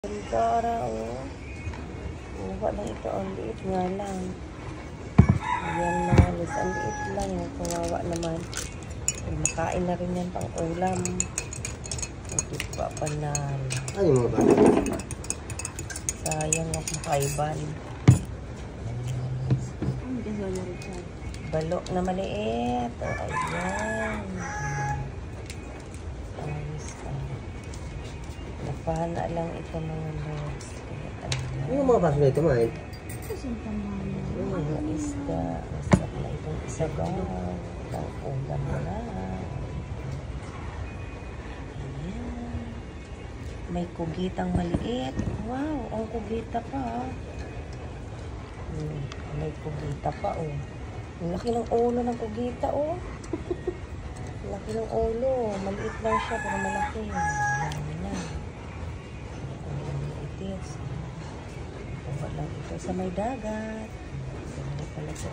Tara, oh. Buha lang ito. Ang liit nga lang. Ayan na. Ang liit lang. Kawawa naman. Makain na rin yan pang ulam. Ito pa panal. Ano yung mga bata? Sayang ako makaiban. Balok na maliit. Oh, ayan. Ayos ka. Napahana lang ito mga lods. Ano yung mga baso na ito, man? Mga isda. Masarap na itong isabaw. Ang ulam na. Ayan. May kugitang maliit. Wow, ang kugita pa. May kugita pa, oh. Ang laki ng ulo ng kugita, oh. Laki ng ulo. Maliit lang siya, pero malaki. Ayan na. Itis. Kuha lang ito sa may dagat. Ganda pala siya.